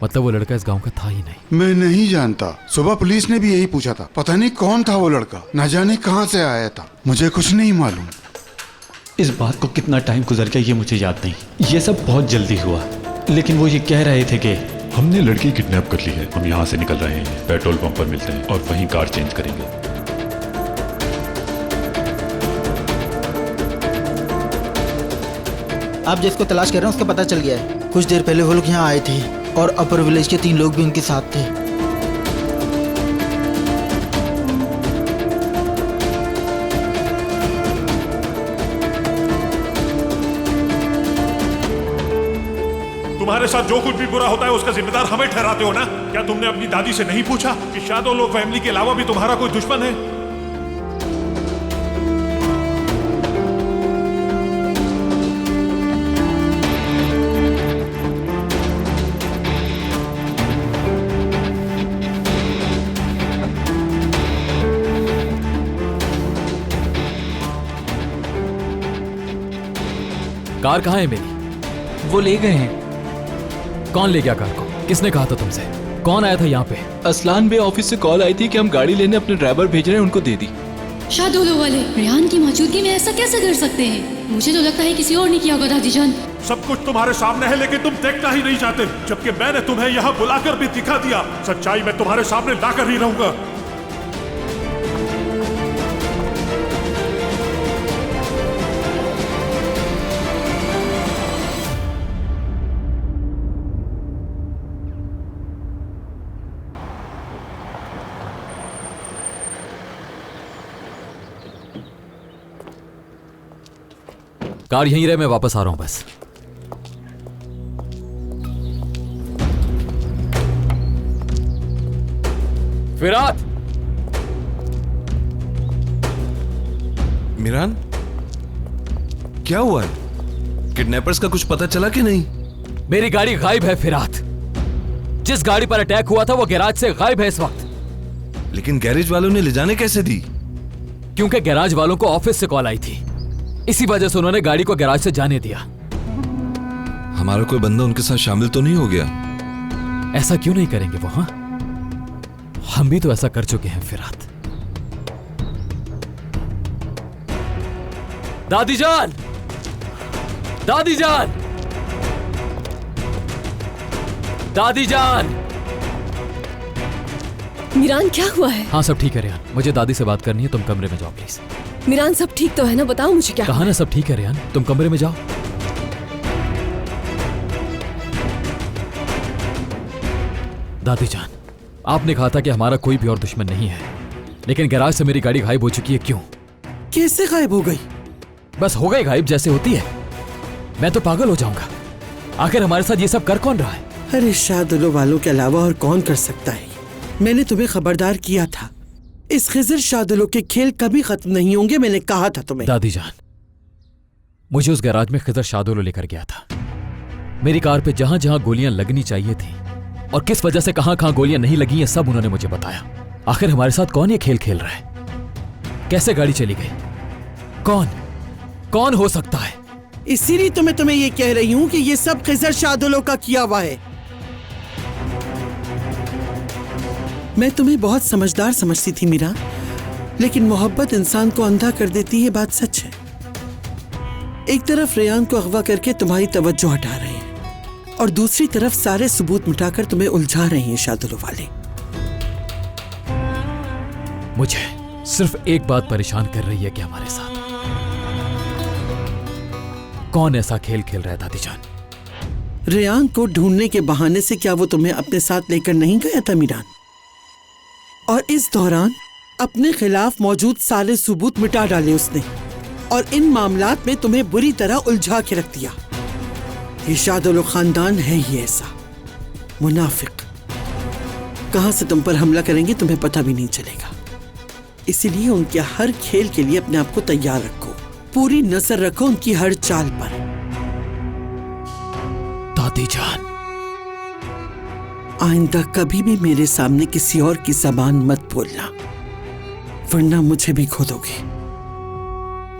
मतलब वो लड़का इस गांव का था ही नहीं? मैं नहीं जानता। सुबह पुलिस ने भी यही पूछा था। पता नहीं कौन था वो लड़का, न जाने कहां से आया था, मुझे कुछ नहीं मालूम। इस बात को कितना टाइम गुजर गया ये मुझे याद नहीं। ये सब बहुत जल्दी हुआ, लेकिन वो ये कह रहे थे कि हमने लड़की किडनैप कर ली है। हम यहाँ से निकल रहे हैं, पेट्रोल पंप पर मिलते हैं और वहीं कार चेंज करेंगे। आप जिसको तलाश कर रहे हैं उसका पता चल गया है। कुछ देर पहले वो लोग यहाँ आए थे और अपर विलेज के 3 लोग भी उनके साथ थे। तुम्हारे साथ जो कुछ भी बुरा होता है उसका जिम्मेदार हमें ठहराते हो ना? क्या तुमने अपनी दादी से नहीं पूछा कि शादो लोग फैमिली के अलावा भी तुम्हारा कोई दुश्मन है? कार कहाँ है मेरी? वो ले गए हैं। कौन ले गया कार को? किसने कहा था तुमसे? कौन आया था यहाँ पे? असलान बे ऑफिस से कॉल आई थी कि हम गाड़ी लेने अपने ड्राइवर भेज रहे हैं, उनको दे दी। शादोलो वाले रेहान की मौजूदगी में ऐसा कैसे कर सकते हैं? मुझे तो लगता है किसी और ने किया होगा दादी जान। सब कुछ तुम्हारे सामने है लेकिन तुम देखना ही नहीं चाहते, जबकि मैंने तुम्हें यहाँ बुलाकर भी दिखा दिया। सच्चाई मैं तुम्हारे सामने लाकर ही रहूंगा। कार यहीं रहे, मैं वापस आ रहा हूं बस। फिरात! मिरान, क्या हुआ है? किडनैपर्स का कुछ पता चला कि नहीं? मेरी गाड़ी गायब है फिरात। जिस गाड़ी पर अटैक हुआ था वो गैराज से गायब है इस वक्त। लेकिन गैरेज वालों ने ले जाने कैसे दी? क्योंकि गैराज वालों को ऑफिस से कॉल आई थी, इसी वजह से उन्होंने गाड़ी को गैराज से जाने दिया। हमारा कोई बंदा उनके साथ शामिल तो नहीं हो गया? ऐसा क्यों नहीं करेंगे वो? हाँ, हम भी तो ऐसा कर चुके हैं फिरात। दादी जान! दादी जान! दादी जान! मिरान क्या हुआ है? हाँ सब ठीक है रेहान, मुझे दादी से बात करनी है, तुम कमरे में जाओ प्लीज। मिरान सब ठीक तो है ना? बताओ मुझे क्या। कहा ना सब ठीक है रेहान, तुम कमरे में जाओ। दादी जान, आपने कहा था कि हमारा कोई भी और दुश्मन नहीं है, लेकिन गैराज से मेरी गाड़ी गायब हो चुकी है। क्यों? कैसे गायब हो गई? बस हो गई गायब जैसे होती है। मैं तो पागल हो जाऊंगा। आखिर हमारे साथ ये सब कर कौन रहा है? अरे शादुलो वालों के अलावा और कौन कर सकता है? मैंने तुम्हें खबरदार किया था, इस खिजर शादुलो के खेल कभी खत्म नहीं होंगे, मैंने कहा था तुम्हें। दादी जान, मुझे उस गैराज में खिजर शादुलो लेकर गया था। मेरी कार पे जहां जहां गोलियां लगनी चाहिए थी और किस वजह से कहां कहां गोलियां नहीं लगी, ये सब उन्होंने मुझे बताया। आखिर हमारे साथ कौन ये खेल खेल रहा है? कैसे गाड़ी चली गई? कौन कौन हो सकता है? इसीलिए तो मैं तुम्हें ये कह रही हूँ कि ये सब खिजर शादुलो का किया हुआ है। मैं तुम्हें बहुत समझदार समझती थी मीरा, लेकिन मोहब्बत इंसान को अंधा कर देती है, बात सच है। एक तरफ रेहान को अगवा करके तुम्हारी तवज्जो हटा रहे हैं और दूसरी तरफ सारे सबूत मिटाकर तुम्हें उलझा रहे हैं शादुलो वाले। मुझे सिर्फ एक बात परेशान कर रही है कि हमारे साथ कौन ऐसा खेल खेल रहा है दादी जान? रेहान को ढूंढने के बहाने से क्या वो तुम्हें अपने साथ लेकर नहीं गया था मीरान? और इस दौरान अपने खिलाफ मौजूद सारे सबूत मिटा डाले उसने और इन मामलात में तुम्हें बुरी तरह उलझा के रख दिया। ये शादुलो खानदान है ही ऐसा, मुनाफिक। कहां से तुम पर हमला करेंगे तुम्हें पता भी नहीं चलेगा। इसीलिए उनके हर खेल के लिए अपने आप को तैयार रखो, पूरी नजर रखो उनकी हर चाल पर। दादी जान, आइंदा कभी भी मेरे सामने किसी और की ज़बान मत बोलना, वरना मुझे भी खो दोगे,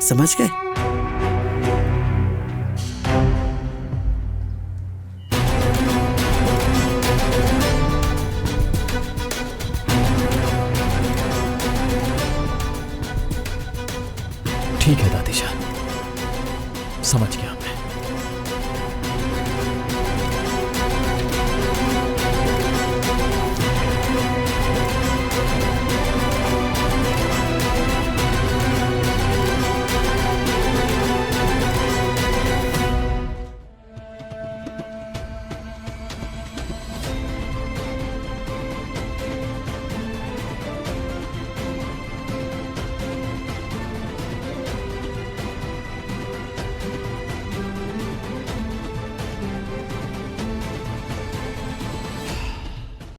समझ गए? ठीक है दादी जान, समझ गया।